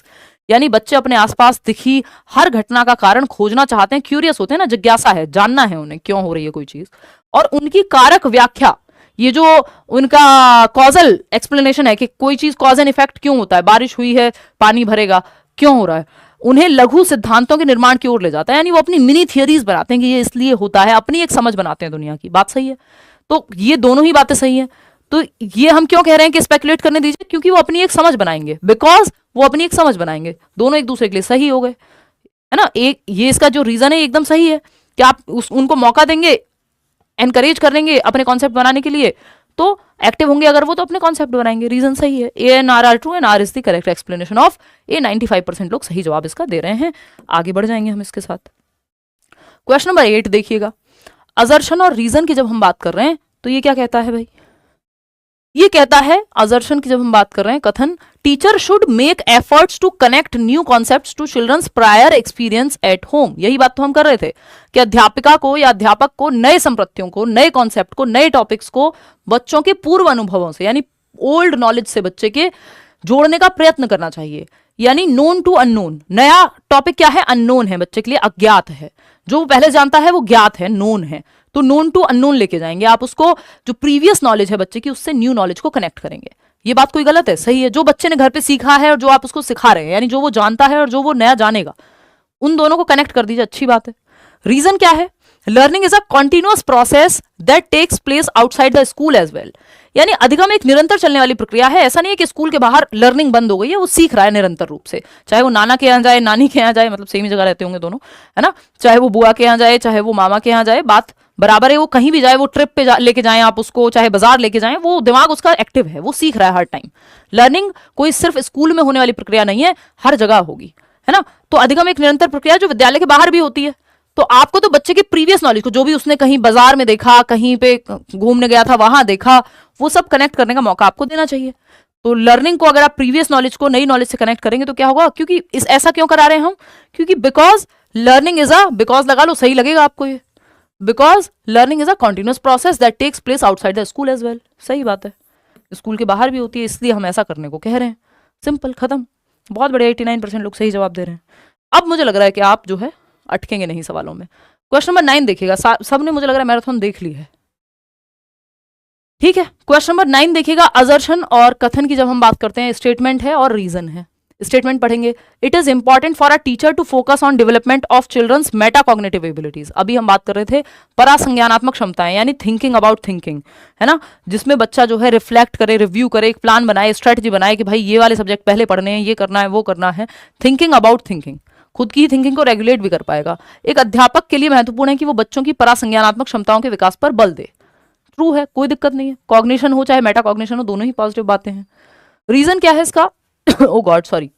यानी बच्चे अपने आसपास दिखी हर घटना का कारण खोजना चाहते हैं, क्यूरियस होते हैं ना, जिज्ञासा है, जानना है उन्हें क्यों हो रही है कोई चीज, और उनकी कारक व्याख्या, ये जो उनका कॉजल एक्सप्लेनेशन है कि कोई चीज कॉज एंड इफेक्ट क्यों होता है, बारिश हुई है पानी भरेगा, क्यों हो रहा है, उन्हें लघु सिद्धांतों के निर्माण की ओर ले जाता है। यानी वो अपनी मिनी थियरीज बनाते हैं कि ये इसलिए होता है, अपनी एक समझ बनाते हैं दुनिया की। बात सही है, तो ये दोनों ही बातें सही हैं। तो ये हम क्यों कह रहे हैं कि स्पेकुलेट करने दीजिए, क्योंकि वो अपनी एक समझ बनाएंगे, बिकॉज वो अपनी एक समझ बनाएंगे, दोनों एक दूसरे के लिए सही हो गए, है ना। एक ये इसका जो रीजन है एकदम सही है कि आप उनको मौका देंगे, एनकरेज करेंगे अपने कॉन्सेप्ट बनाने के लिए, तो एक्टिव होंगे अगर वो, तो अपने कॉन्सेप्ट बनाएंगे। रीजन सही है, A and R true and R is the correct explanation of A. 95% लोग सही जवाब इसका दे रहे हैं। आगे बढ़ जाएंगे हम इसके साथ। क्वेश्चन नंबर 8 देखिएगा। असर्शन और रीजन की जब हम बात कर रहे हैं तो ये क्या कहता है भाई, ये कहता है असर्शन की जब हम बात कर रहे हैं, कथन, teacher should make efforts to connect new concepts to children's prior experience at home. यही बात तो हम कर रहे थे कि अध्यापिका को या अध्यापक को नए संप्रत्यों को, नए कॉन्सेप्ट को, नए टॉपिक्स को बच्चों के पूर्व अनुभवों से, यानी ओल्ड नॉलेज से बच्चे के जोड़ने का प्रयत्न करना चाहिए। यानी नोन टू अननोन, नया टॉपिक क्या है, अननोन है, बच्चे के लिए अज्ञात है। जो पहले जानता है वो ज्ञात है, नोन है, तो नोन टू अननोन लेके जाएंगे आप उसको। जो प्रीवियस नॉलेज है बच्चे की, उससे न्यू नॉलेज को कनेक्ट करेंगे। ये बात कोई गलत है, सही है। जो बच्चे ने घर पे सीखा है और जो आप उसको सिखा रहे हैं, यानी जो वो जानता है और जो वो नया जानेगा, उन दोनों को कनेक्ट कर दीजिए, अच्छी बात है। रीजन क्या है, learning is a continuous process that takes place outside the school as well. यानी अधिगम एक निरंतर चलने वाली प्रक्रिया है। ऐसा नहीं है कि स्कूल के बाहर लर्निंग बंद हो गई है, वो सीख रहा है निरंतर रूप से, चाहे वो नाना के यहाँ जाए, नानी के यहाँ जाए, मतलब सेम ही जगह रहते होंगे दोनों, है ना, चाहे वो बुआ के यहाँ जाए, चाहे वो मामा के यहाँ जाए, बात बराबर है। वो कहीं भी जाए, वो ट्रिप पे लेके जाएं आप उसको, चाहे बाजार लेके जाएं, वो दिमाग उसका एक्टिव है, वो सीख रहा है हर टाइम। लर्निंग कोई सिर्फ स्कूल में होने वाली प्रक्रिया नहीं है, हर जगह होगी, है ना। तो अधिगम एक निरंतर प्रक्रिया जो विद्यालय के बाहर भी होती है। तो आपको तो बच्चे के प्रीवियस नॉलेज को, जो भी उसने कहीं बाजार में देखा, कहीं पे घूमने गया था वहां देखा, वो सब कनेक्ट करने का मौका आपको देना चाहिए। तो लर्निंग को अगर आप प्रीवियस नॉलेज को नई नॉलेज से कनेक्ट करेंगे तो क्या होगा, क्योंकि ऐसा क्यों करा रहे हैं हम, क्योंकि because learning is a, because लगा लो, सही लगेगा आपको ये, because learning is a continuous process that takes place outside the school as well. सही बात है, स्कूल के बाहर भी होती है, इसलिए हम ऐसा करने को कह रहे हैं। सिंपल, खत्म। बहुत बड़े 89% लोग सही जवाब दे रहे हैं। अब मुझे लग रहा है कि आप जो है अटकेंगे नहीं सवालों में। क्वेश्चन नंबर 9 देखिएगा। सबने मुझे लग रहा है मैराथन देख ली है, ठीक है। क्वेश्चन नंबर 9 देखिएगा। असर्शन और कथन की जब हम बात करते हैं, स्टेटमेंट है और रीजन है। स्टेटमेंट पढ़ेंगे, it is important for a teacher to focus on development of children's metacognitive abilities. अभी हम बात कर रहे थे परासंज्ञानात्मक क्षमताएं, यानी थिंकिंग अबाउट थिंकिंग, है ना, जिसमें बच्चा जो है रिफ्लेक्ट करे, रिव्यू करे, एक प्लान बनाए, स्ट्रेटजी बनाए कि भाई ये वाले सब्जेक्ट पहले पढ़ने हैं, ये करना है, वो करना है। थिंकिंग अबाउट थिंकिंग, खुद की थिंकिंग को रेगुलेट भी कर पाएगा। एक अध्यापक के लिए महत्वपूर्ण है कि वो बच्चों की परासंज्ञानात्मक क्षमताओं के विकास पर बल दे। ट्रू है, कोई दिक्कत नहीं है। कॉग्निशन हो चाहे मेटा कॉग्निशन हो, दोनों ही पॉजिटिव बातें हैं। रीजन क्या है इसका, oh God sorry,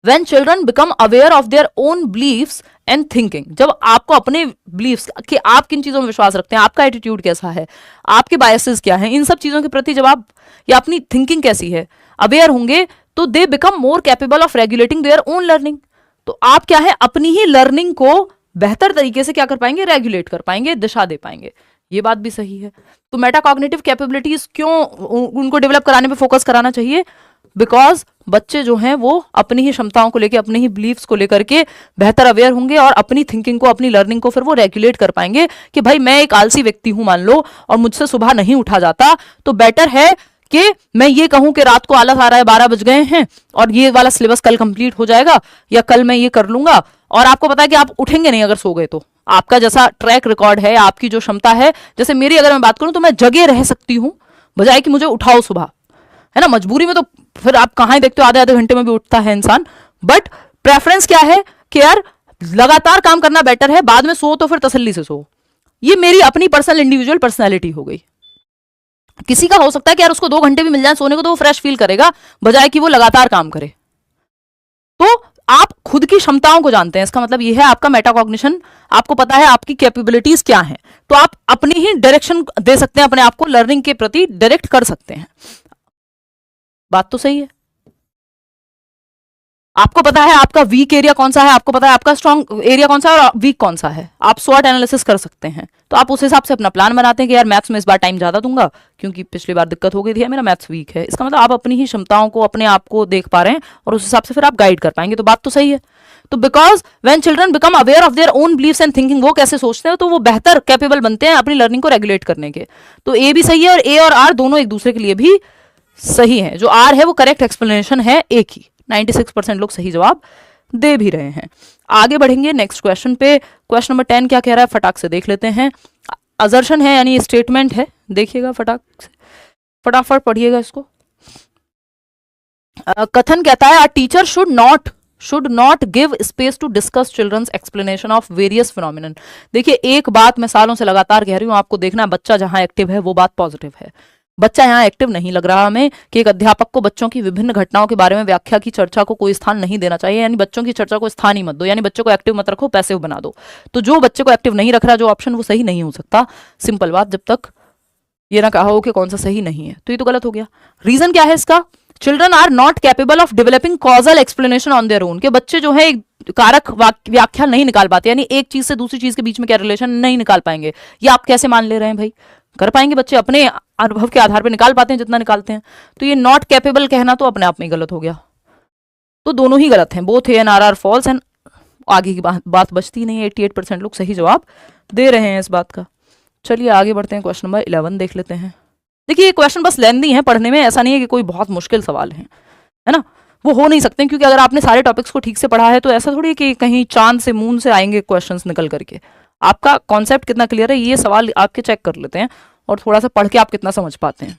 When children become aware of their own beliefs and thinking, जब आपको अपने beliefs कि आप किन चीजों में विश्वास रखते हैं, आपका एटीट्यूड कैसा है, आपके बायसेस क्या हैं, इन सब चीजों के प्रति जब आप, या अपनी थिंकिंग कैसी है, अवेयर होंगे, तो they become more capable of regulating their own learning. तो आप क्या है, अपनी ही लर्निंग को बेहतर तरीके से क्या कर पाएंगे, रेगुलेट कर पाएंगे, दिशा दे पाएंगे। ये बात भी सही है। तो मेटाकॉग्निटिव कैपेबिलिटीज क्यों उनको डेवलप कराने पे फोकस कराना चाहिए, बिकॉज बच्चे जो हैं वो अपनी ही क्षमताओं को लेकर, अपनी ही बिलीफ्स को लेकर के बेहतर अवेयर होंगे और अपनी थिंकिंग को, अपनी लर्निंग को फिर वो रेगुलेट कर पाएंगे कि भाई मैं एक आलसी व्यक्ति हूं मान लो, और मुझसे सुबह नहीं उठा जाता, तो बेटर है कि मैं ये कहूं कि रात को आलस आ रहा है, 12 बज गए हैं और ये वाला सिलेबस कल कंप्लीट हो जाएगा, या कल मैं ये कर लूंगा। और आपको पता है कि आप उठेंगे नहीं अगर सो गए, तो आपका जैसा ट्रैक रिकॉर्ड है, आपकी जो क्षमता है, जैसे मेरी अगर मैं बात करूं तो मैं जगे रह सकती हूं बजाय कि मुझे उठाओ सुबह, है ना। मजबूरी में तो फिर आप कहाँ ही देखते हो, आधे आधे घंटे में भी उठता है इंसान, बट प्रेफरेंस क्या है कि यार लगातार काम करना बेटर है, बाद में सो तो फिर तसल्ली से सो। ये मेरी अपनी पर्सनल इंडिविजुअल पर्सनैलिटी हो गई। किसी का हो सकता है कि यार उसको 2 घंटे भी मिल जाए सोने को तो वो फ्रेश फील करेगा, बजाय कि वो लगातार काम करे। तो आप खुद की क्षमताओं को जानते हैं, इसका मतलब ये है आपका मेटाकॉग्निशन, आपको पता है आपकी कैपेबिलिटीज क्या हैं, तो आप अपनी ही डायरेक्शन दे सकते हैं, अपने आप को लर्निंग के प्रति डायरेक्ट कर सकते हैं। बात तो सही है। आपको पता है आपका वीक एरिया कौन सा है, आपको पता है आपका स्ट्रॉन्ग एरिया कौन सा है और वीक कौन सा है, आप स्वॉट एनालिसिस कर सकते हैं। तो आप उस हिसाब से अपना प्लान बनाते हैं कि यार मैथ्स में इस बार टाइम ज्यादा दूंगा क्योंकि पिछली बार दिक्कत हो गई थी, मेरा मैथ्स वीक है। इसका मतलब आप अपनी ही क्षमताओं को, अपने आप को देख पा रहे हैं और उस हिसाब से फिर आप गाइड कर पाएंगे। तो बात तो सही है। तो because when children become aware of their own beliefs and thinking, वो कैसे सोचते हैं, तो वो बेहतर कैपेबल बनते हैं अपनी लर्निंग को रेगुलेट करने के। तो ए भी सही है और ए और आर दोनों एक दूसरे के लिए भी सही है। जो आर है वो करेक्ट एक्सप्लेनेशन है ए की। 96% लोग सही जवाब दे भी रहे हैं। आगे बढ़ेंगे नेक्स्ट क्वेश्चन पे। क्वेश्चन नंबर 10 क्या कह रहा है, फटाक से देख लेते हैं। असर्शन है यानी स्टेटमेंट है, देखिएगा फटाक से, फटाफट पढ़िएगा इसको। कथन कहता है, a teacher should not give space to discuss children's explanation of various phenomenon. देखिए एक बात मैं सालों से लगातार कह रही हूं, आपको देखना बच्चा जहां एक्टिव है वो बात पॉजिटिव है। बच्चा यहाँ एक्टिव नहीं लग रहा हमें कि एक अध्यापक को बच्चों की विभिन्न घटनाओं के बारे में व्याख्या की चर्चा को कोई स्थान नहीं देना चाहिए, यानी बच्चों की चर्चा को स्थान ही मत दो, यानी बच्चों को एक्टिव मत रखो, पैसिव बना दो। तो जो बच्चे को एक्टिव नहीं रख रहा जो ऑप्शन, वो सही नहीं हो सकता। सिंपल बात, जब तक ये ना कहा हो कि कौन सा सही नहीं है, तो ये तो गलत हो गया। रीजन क्या है इसका, children are not capable of developing causal explanation on their own, के बच्चे जो है एक कारक व्याख्या नहीं निकाल पाते, यानी एक चीज से दूसरी चीज के बीच में क्या रिलेशन नहीं निकाल पाएंगे। ये आप कैसे मान ले रहे हैं भाई, कर पाएंगे बच्चे, अपने अनुभव के आधार पर निकाल पाते हैं जितना निकालते हैं। तो ये नॉट कैपेबल कहना तो अपने आप में गलत हो गया। तो दोनों ही गलत हैं, both A and R false, and आगे की बात बचती नहीं है। 88% लोग सही जवाब दे रहे हैं इस बात का। चलिए आगे बढ़ते हैं, क्वेश्चन नंबर 11 देख लेते हैं। देखिए ये क्वेश्चन बस लेंदी है पढ़ने में, ऐसा नहीं है कि कोई बहुत मुश्किल सवाल है ना, वो हो नहीं सकते, क्योंकि अगर आपने सारे टॉपिक्स को ठीक से पढ़ा है तो ऐसा थोड़ी कि कहीं चांद से मून से आएंगे क्वेश्चंस निकल करके। आपका कॉन्सेप्ट कितना क्लियर है ये सवाल आपके चेक कर लेते हैं, और थोड़ा सा पढ़ के आप कितना समझ पाते हैं।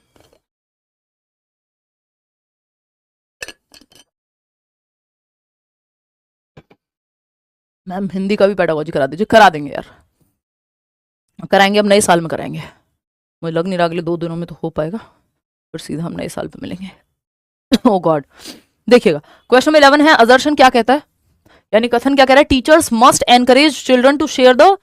मैम हिंदी का भी पेडागोजी करा दीजिए। करा देंगे यार, कराएंगे, अब नए साल में कराएंगे। मुझे लग नहीं रहा अगले 2 दिनों में तो हो पाएगा, फिर सीधा हम नए साल पे मिलेंगे। ओ गॉड, देखिएगा क्वेश्चन में 11 है, असर्शन क्या कहता है, यानी कथन क्या कह रहा है, teachers must encourage children to share the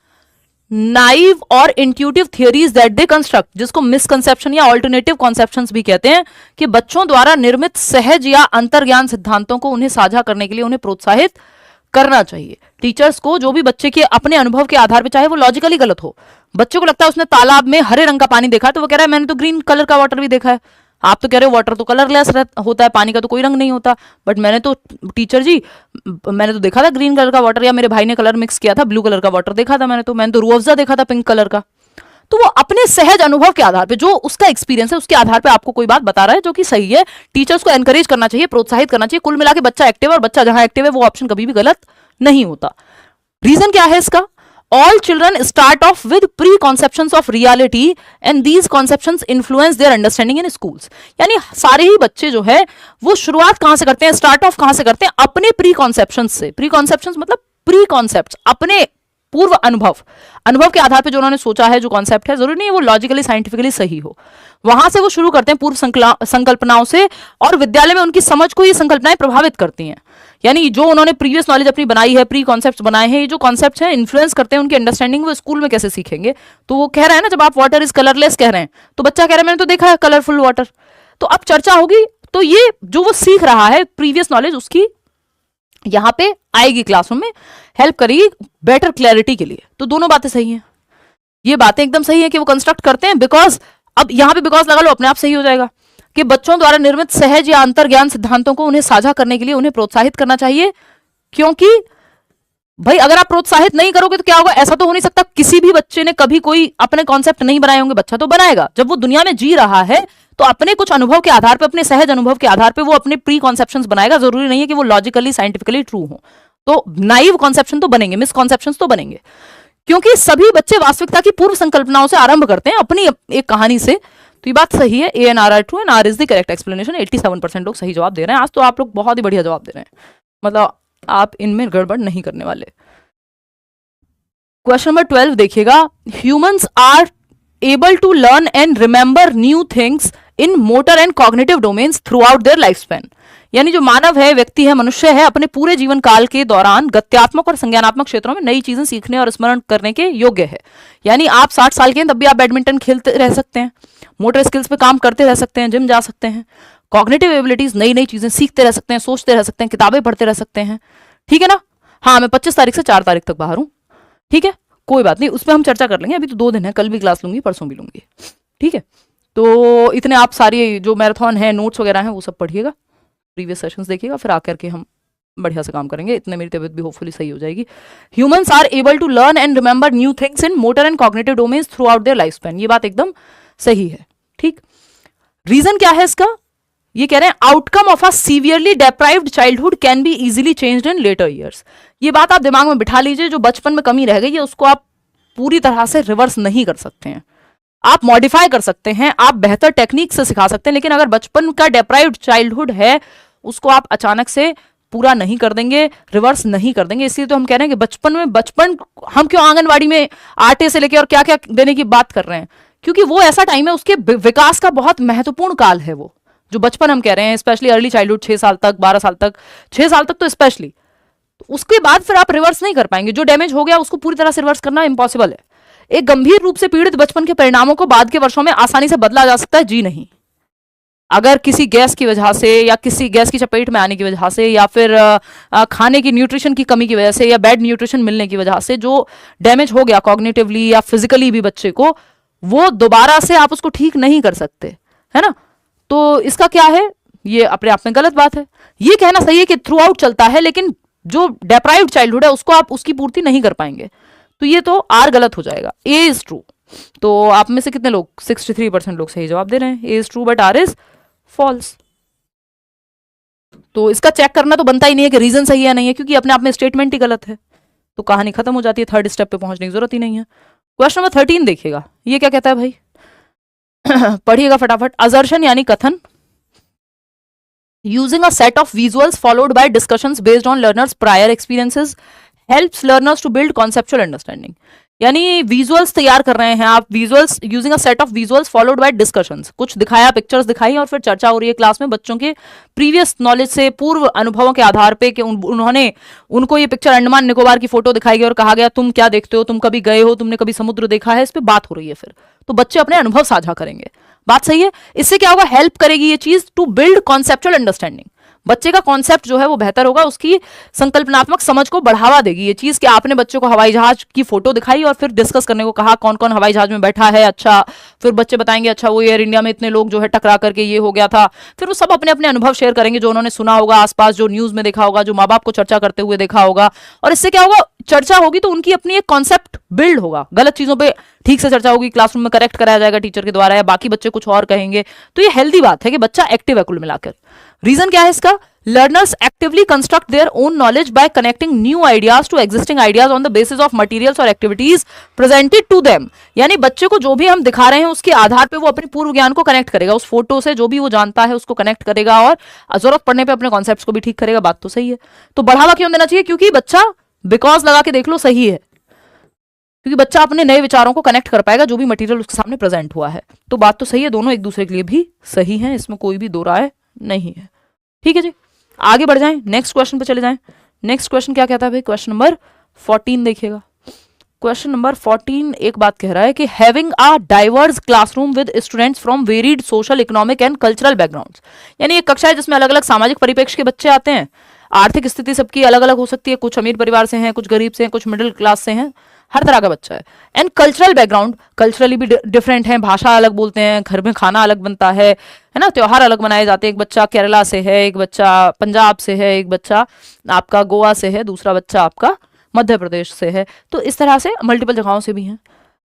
naive और intuitive theories that they construct, जिसको मिसकंसेप्शन या ऑल्टरनेटिव कॉन्सेप्शंस भी कहते हैं, कि बच्चों द्वारा निर्मित सहज या अंतर्ज्ञान सिद्धांतों को उन्हें साझा करने के लिए उन्हें प्रोत्साहित करना चाहिए। टीचर्स को जो भी बच्चे के अपने अनुभव के आधार पर, चाहे वो लॉजिकली गलत हो, बच्चे को लगता है उसने तालाब में हरे रंग का पानी देखा है, तो वो कह रहा है मैंने तो ग्रीन कलर का वाटर भी देखा है। आप तो कह रहे हो वाटर तो कलरलेस होता है, पानी का तो कोई रंग नहीं होता, बट मैंने तो टीचर जी, मैंने तो देखा था ग्रीन कलर का वाटर, या मेरे भाई ने कलर मिक्स किया था, ब्लू कलर का वाटर देखा था मैंने तो रूह अफ़ज़ा देखा था पिंक कलर का। तो वो अपने सहज अनुभव के आधार पे, जो उसका एक्सपीरियंस है उसके आधार पे आपको कोई बात बता रहा है जो कि सही है। टीचर्स को एनकरेज करना चाहिए, प्रोत्साहित करना चाहिए। कुल मिला के बच्चा एक्टिव है, और बच्चा जहां एक्टिव है वो ऑप्शन कभी भी गलत नहीं होता। रीजन क्या है इसका, all children start off with preconceptions of reality and these conceptions influence their understanding in schools। यानी सारे ही बच्चे जो है वो शुरुआत कहां से करते हैं, स्टार्ट ऑफ कहां से करते हैं, अपने प्रीकॉन्सेप्शंस से। प्रीकॉन्सेप्शंस मतलब प्री कॉन्सेप्ट, अपने पूर्व अनुभव के आधार पे जो उन्होंने सोचा है, जो कॉन्सेप्ट है, जरूरी नहीं है वो लॉजिकली साइंटिफिकली सही हो, वहां से वो शुरू करते हैं पूर्व संकल्पनाओं से, और विद्यालय में उनकी समझ को ये संकल्पनाएं प्रभावित करती हैं। यानी जो उन्होंने प्रीवियस नॉलेज अपनी बनाई है, प्री कॉन्सेप्ट्स बनाए हैं, ये जो कॉन्सेप्ट्स हैं इन्फ्लुएंस करते हैं उनकी अंडरस्टैंडिंग, वो स्कूल में कैसे सीखेंगे। तो वो कह रहा है ना, जब आप वाटर इज कलरलेस कह रहे हैं, तो बच्चा कह रहा है मैंने तो देखा है कलरफुल वाटर। तो अब चर्चा होगी, तो ये जो वो सीख रहा है प्रीवियस नॉलेज, उसकी यहां पे आएगी क्लासरूम में, हेल्प करेगी बेटर क्लैरिटी के लिए। तो दोनों बातें सही हैं, ये बातें एकदम सही है कि वो कंस्ट्रक्ट करते हैं, बिकॉज अब यहां पे बिकॉज लगा लो, अपने आप सही हो जाएगा कि बच्चों द्वारा निर्मित सहज या अंतर्ज्ञान सिद्धांतों को उन्हें साझा करने के लिए उन्हें प्रोत्साहित करना चाहिए। क्योंकि भाई अगर आप प्रोत्साहित नहीं करोगे तो क्या होगा, ऐसा तो हो नहीं सकता किसी भी बच्चे ने कभी कोई अपने कॉन्सेप्ट नहीं बनाए होंगे। बच्चा तो बनाएगा, जब वो दुनिया में जी रहा है तो अपने कुछ अनुभव के आधार पर, अपने सहज अनुभव के आधार पर वो अपने प्री कॉन्सेप्शंस बनाएगा। जरूरी नहीं है कि वो लॉजिकली साइंटिफिकली ट्रू हो। तो नाइव कॉन्सेप्शन तो बनेंगे, मिसकॉन्सेप्शंस तो बनेंगे, क्योंकि सभी बच्चे वास्तविकता की पूर्व संकल्पनाओं से आरंभ करते हैं, अपनी एक कहानी से। तो ये बात सही है, A and R are true and R is the correct explanation. 87% लोग सही जवाब दे रहे हैं। आज तो आप लोग बहुत ही बढ़िया जवाब दे रहे हैं, मतलब आप इनमें गड़बड़ नहीं करने वाले। क्वेश्चन नंबर 12 देखिएगा, humans are able to learn and remember new things in motor and cognitive domains throughout their life span. यानी जो मानव है, व्यक्ति है, मनुष्य है, अपने पूरे जीवन काल के दौरान गत्यात्मक और संज्ञानात्मक क्षेत्रों में नई चीजें सीखने और स्मरण करने के योग्य है। यानी आप 60 साल के हैं तब भी आप बैडमिंटन खेलते रह सकते हैं, मोटर स्किल्स पे काम करते रह सकते हैं, जिम जा सकते हैं, कॉग्निटिव एबिलिटीज नई नई चीजें सीखते रह सकते हैं, सोचते रह सकते हैं, किताबें पढ़ते रह सकते हैं। ठीक है ना? हाँ, मैं 25 तारीख से 4 तारीख तक बाहर हूँ। ठीक है, कोई बात नहीं, उस पर हम चर्चा कर लेंगे। अभी तो 2 दिन है, कल भी क्लास लूंगी, परसों भी लूंगी। ठीक है, तो इतने आप सारी जो मैराथन है, नोट्स वगैरह हैं, वो सब पढ़िएगा, प्रीवियस सेशंस देखिएगा, फिर आकर के हम बढ़िया से काम करेंगे। इतने मेरी तबीयत भी होपफुली सही हो जाएगी। Humans are able to learn and remember new things in motor and cognitive domains throughout their life span. ये बात एकदम सही है। ठीक, रीजन क्या है इसका? ये कह रहे हैं outcome of a severely deprived childhood can be easily changed in later years. ये बात आप दिमाग में बिठा लीजिए, जो बचपन में कमी रह गई है उसको आप पूरी तरह से रिवर्स नहीं कर सकते हैं, आप मॉडिफाई कर सकते हैं, आप बेहतर टेक्निक से सिखा सकते हैं, लेकिन अगर बचपन का डेप्राइव्ड चाइल्डहुड है उसको आप अचानक से पूरा नहीं कर देंगे, रिवर्स नहीं कर देंगे। इसलिए तो हम कह रहे हैं कि बचपन हम क्यों आंगनवाड़ी में आटे से लेके और क्या क्या देने की बात कर रहे हैं, क्योंकि वो ऐसा टाइम है, उसके विकास का बहुत महत्वपूर्ण काल है वो जो बचपन हम कह रहे हैं, स्पेशली अर्ली चाइल्डहुड 6 साल तक, 12 साल तक, 6 साल तक तो स्पेशली। उसके बाद फिर आप रिवर्स नहीं कर पाएंगे। जो डैमेज हो गया उसको पूरी तरह से रिवर्स करना इम्पॉसिबल है। एक गंभीर रूप से पीड़ित बचपन के परिणामों को बाद के वर्षों में आसानी से बदला जा सकता है? जी नहीं। अगर किसी गैस की वजह से या किसी गैस की चपेट में आने की वजह से या फिर खाने की न्यूट्रिशन की कमी की वजह से या बैड न्यूट्रिशन मिलने की वजह से जो डैमेज हो गया कॉग्निटिवली या फिजिकली भी बच्चे को, वो दोबारा से आप उसको ठीक नहीं कर सकते, है ना? तो इसका क्या है, ये अपने आप में गलत बात है। ये कहना सही है कि थ्रू आउट चलता है, लेकिन जो डेप्राइव्ड चाइल्डहुड है उसको आप उसकी पूर्ति नहीं कर पाएंगे, तो ये तो आर गलत हो जाएगा। ए इज ट्रू। तो आप में से कितने लोग, 63% लोग सही जवाब दे रहे हैं, A is true but R is false. तो इसका चेक करना तो बनता ही नहीं है कि रीजन सही है नहीं है, क्योंकि अपने आप में स्टेटमेंट ही गलत है, तो कहानी खत्म हो जाती है, थर्ड स्टेप पे पहुंचने की जरूरत ही नहीं है। क्वेश्चन नंबर 13 देखिएगा, ये क्या कहता है भाई पढ़िएगा फटाफट। असर्शन यानी कथन, using a set of visuals followed by discussions based on learners prior experiences helps learners to build conceptual understanding. यानी विजुअल्स तैयार कर रहे हैं आप, visuals using a set of visuals followed by discussions, कुछ दिखाया, पिक्चर्स दिखाई और फिर चर्चा हो रही है क्लास में बच्चों के प्रीवियस नॉलेज से, पूर्व अनुभवों के आधार पे कि उनको ये पिक्चर अंडमान निकोबार की फोटो दिखाई गई और कहा गया तुम क्या देखते हो, तुम कभी गए हो, तुमने कभी समुद्र देखा है, इस पे बात हो रही है। फिर तो बच्चे अपने अनुभव साझा करेंगे, बात सही है। इससे क्या होगा, हेल्प करेगी ये चीज टू बिल्ड कॉन्सेप्चुअल अंडरस्टैंडिंग। बच्चे का कॉन्सेप्ट जो है वो बेहतर होगा, उसकी संकल्पनात्मक समझ को बढ़ावा देगी ये चीज कि आपने बच्चों को हवाई जहाज की फोटो दिखाई और फिर डिस्कस करने को कहा कौन कौन हवाई जहाज में बैठा है। अच्छा, फिर बच्चे बताएंगे अच्छा वो एयर इंडिया में इतने लोग जो है टकरा करके ये हो गया था। फिर वो सब अपने अपने अनुभव शेयर करेंगे, जो उन्होंने सुना होगा आसपास, जो न्यूज में देखा होगा, जो माँ बाप को चर्चा करते हुए देखा होगा। और इससे क्या होगा, चर्चा होगी तो उनकी अपनी एक कॉन्सेप्ट बिल्ड होगा, गलत चीजों पे ठीक से चर्चा होगी, क्लासरूम में करेक्ट कराया जाएगा टीचर के द्वारा, या बाकी बच्चे कुछ और कहेंगे। तो ये हेल्दी बात है कि बच्चा एक्टिव है कुल मिलाकर। रीजन क्या है इसका, learners actively construct their own knowledge by connecting new ideas to existing ideas on the basis of materials or activities presented to them। यानी बच्चे को जो भी हम दिखा रहे हैं उसके आधार पे वो अपने पूर्व ज्ञान को कनेक्ट करेगा, उस फोटो से जो भी वो जानता है उसको कनेक्ट करेगा और जरूरत पड़ने पे अपने कॉन्सेप्ट्स को भी ठीक करेगा। बात तो सही है। तो बढ़ावा क्यों देना चाहिए, क्योंकि बच्चा बिकॉज लगा के देख लो सही है, क्योंकि बच्चा अपने नए विचारों को कनेक्ट कर पाएगा जो भी मटेरियल उसके सामने प्रेजेंट हुआ है। तो बात तो सही है, दोनों एक दूसरे के लिए भी सही है, इसमें कोई भी दो राय नहीं है। ठीक है जी, आगे बढ़ जाएं, नेक्स्ट क्वेश्चन पे चले जाएं। नेक्स्ट क्वेश्चन क्या कहता है भाई, क्वेश्चन नंबर 14 देखिएगा। क्वेश्चन नंबर 14 एक बात कह रहा है कि having a diverse classroom with students from varied social, economic and cultural backgrounds. यानी एक कक्षा है जिसमें अलग अलग सामाजिक परिप्रेक्ष्य के बच्चे आते हैं, आर्थिक स्थिति सबकी अलग अलग हो सकती है, कुछ अमीर परिवार से हैं, कुछ गरीब से हैं, कुछ मिडिल क्लास से हैं, हर तरह का बच्चा है। एंड कल्चरल बैकग्राउंड, कल्चरली भी डिफरेंट है, भाषा अलग बोलते हैं, घर में खाना अलग बनता है ना, त्योहार अलग मनाए जाते हैं। एक बच्चा केरला से है, एक बच्चा पंजाब से है, एक बच्चा आपका गोवा से है, दूसरा बच्चा आपका मध्य प्रदेश से है। तो इस तरह से मल्टीपल जगहों से भी हैं।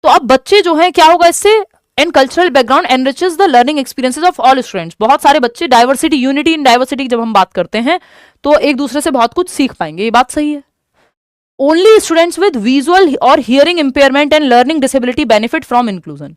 तो अब बच्चे जो हैं क्या होगा इससे, and cultural background enriches the learning experiences of all students. बहुत सारे बच्चे, डाइवर्सिटी, यूनिटी इन डाइवर्सिटी जब हम बात करते हैं तो एक दूसरे से बहुत कुछ सीख पाएंगे, ये बात सही है। ओनली स्टूडेंट्स विद विजुअल और hearing impairment and learning disability benefit from inclusion.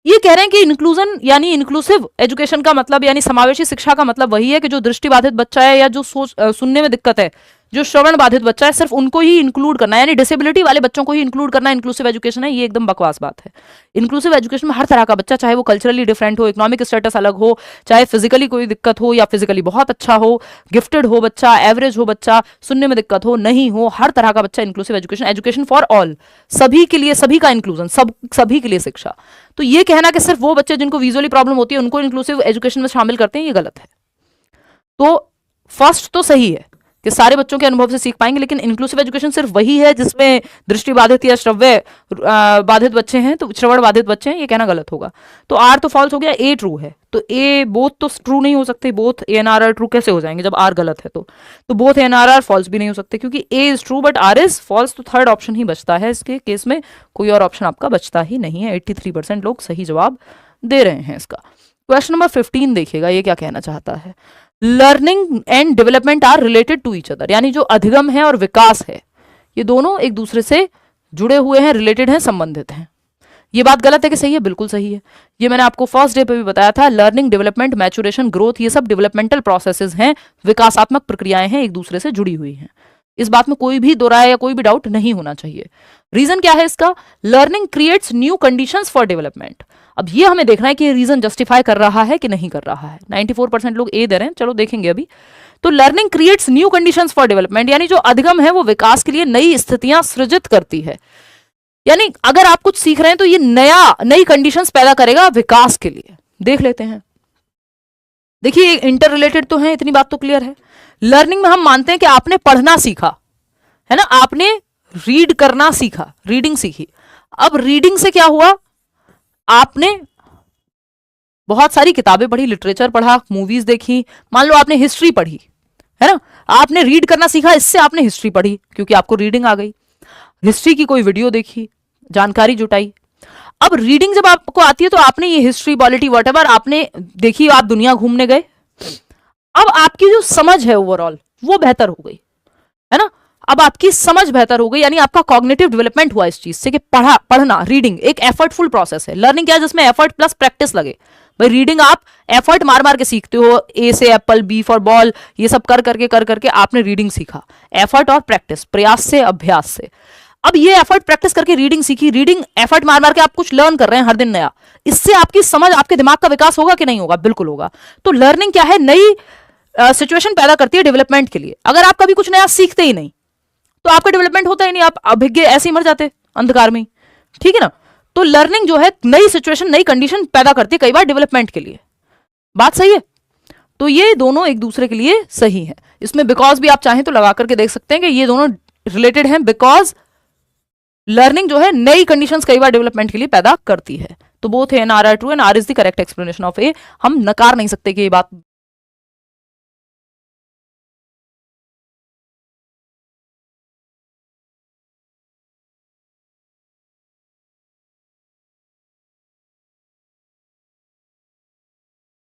ये कह रहे हैं कि इंक्लूजन यानी इंक्लूसिव एजुकेशन का मतलब यानी समावेशी शिक्षा का मतलब वही है कि जो दृष्टिबाधित बच्चा है या जो सुनने में दिक्कत है, जो श्रवण बाधित बच्चा है, सिर्फ उनको ही इंक्लूड करना है, यानी डिसेबिलिटी वाले बच्चों को ही इंक्लूड करना इंक्लूसिव एजुकेशन है। ये एकदम बकवास बात है। इंक्लूसिव एजुकेशन में हर तरह का बच्चा, चाहे वो कल्चरली डिफरेंट हो, इकोनॉमिक स्टेटस अलग हो, चाहे फिजिकली कोई दिक्कत हो या फिजिकली बहुत अच्छा हो, गिफ्टेड हो बच्चा, एवरेज हो बच्चा, सुनने में दिक्कत हो नहीं हो, हर तरह का बच्चा, inclusive education, education for all, सभी के लिए, सभी का इंक्लूजन, सभी के लिए शिक्षा। तो ये कहना कि सिर्फ वो बच्चे जिनको विजुअली प्रॉब्लम होती है उनको इंक्लूसिव एजुकेशन में शामिल करते हैं, ये गलत है। तो फर्स्ट तो सही है कि सारे बच्चों के अनुभव से सीख पाएंगे, लेकिन इंक्लूसिव एजुकेशन सिर्फ वही है जिसमें दृष्टि बाधित या श्रव्य बाधित बच्चे हैं, तो श्रवण बाधित बच्चे हैं, ये कहना गलत होगा। तो आर तो फॉल्स हो गया, ए ट्रू है। तो ए बोथ तो ट्रू नहीं हो सकते, both A and R true कैसे हो जाएंगे जब आर गलत है? तो both A and R false भी नहीं हो सकते, क्योंकि A is true but R is false. तो थर्ड ऑप्शन ही बचता है इसके केस में, कोई और ऑप्शन आपका बचता ही नहीं है। 83% लोग सही जवाब दे रहे हैं इसका। क्वेश्चन नंबर 15 देखिएगा, ये क्या कहना चाहता है। Learning and development are related to each other, यानी जो अधिगम है और विकास है ये दोनों एक दूसरे से जुड़े हुए हैं, रिलेटेड हैं, संबंधित हैं। ये बात गलत है कि सही है? बिल्कुल सही है। ये मैंने आपको फर्स्ट डे पे भी बताया था। लर्निंग, डेवलपमेंट, मैचुरेशन, ग्रोथ, ये सब डेवलपमेंटल प्रोसेसेस हैं, विकासात्मक प्रक्रियाएं हैं, एक दूसरे से जुड़ी हुई हैं। इस बात में कोई भी दो राय या कोई भी डाउट नहीं होना चाहिए। रीजन क्या है इसका? Learning creates new conditions for development. अब ये हमें देखना है कि रीजन जस्टिफाई कर रहा है कि नहीं कर रहा है। 94% लोग ए दे रहे हैं, चलो देखेंगे अभी। तो learning creates new conditions for development, यानी जो अधिगम है वो विकास के लिए नई स्थितियां सृजित करती है। यानी अगर आप कुछ सीख रहे हैं तो ये नई कंडीशंस पैदा करेगा विकास के लिए। देख लेते हैं, देखिए इंटर रिलेटेड तो है, इतनी बात तो क्लियर है। लर्निंग में हम मानते हैं कि आपने पढ़ना सीखा है ना, आपने रीड करना सीखा, रीडिंग सीखी। अब रीडिंग से क्या हुआ? आपने बहुत सारी किताबें पढ़ी, लिटरेचर पढ़ा, मूवीज देखी, मान लो आपने हिस्ट्री पढ़ी है ना, आपने रीड करना सीखा, इससे आपने हिस्ट्री पढ़ी क्योंकि आपको रीडिंग आ गई। हिस्ट्री की कोई वीडियो देखी, जानकारी जुटाई। अब रीडिंग जब आपको आती है तो आपने ये हिस्ट्री, पॉलिटी, व्हाटएवर आपने देखी, आप दुनिया घूमने गए। अब आपकी जो समझ है ओवरऑल वो बेहतर हो गई है ना, अब आपकी समझ बेहतर हो गई, यानी आपका कॉग्निटिव डेवलपमेंट हुआ इस चीज से कि पढ़ना, रीडिंग एक एफर्टफुल प्रोसेस है। लर्निंग क्या है? जिसमें एफर्ट प्लस प्रैक्टिस लगे। भाई रीडिंग आप एफर्ट मार मार के सीखते हो, ए से एप्पल, बी फॉर बॉल, ये सब कर करके आपने रीडिंग सीखा। एफर्ट और प्रैक्टिस, प्रयास से, अभ्यास से। अब ये एफर्ट प्रैक्टिस करके रीडिंग सीखी, रीडिंग एफर्ट मार मार के आप कुछ लर्न कर रहे हैं हर दिन नया, इससे आपकी समझ, आपके दिमाग का विकास होगा कि नहीं होगा? बिल्कुल होगा। तो लर्निंग क्या है? नई सिचुएशन पैदा करती है डेवलपमेंट के लिए। अगर आप कभी कुछ नया सीखते ही नहीं तो आपका डेवलपमेंट होता ही नहीं, आप अभिज्ञ ऐसे ही मर जाते अंधकार में, ठीक है ना। तो लर्निंग जो है नई सिचुएशन, नई कंडीशन पैदा करती है कई बार डेवलपमेंट के लिए। बात सही है? तो ये दोनों एक दूसरे के लिए सही है। इसमें बिकॉज भी आप चाहें तो लगा करके देख सकते हैं कि ये दोनों रिलेटेड हैं, बिकॉज लर्निंग जो है नई कंडीशंस कई बार डेवलपमेंट के लिए पैदा करती है। तो both A and R are true and R is the correct explanation of A. हम नकार नहीं सकते कि ये बात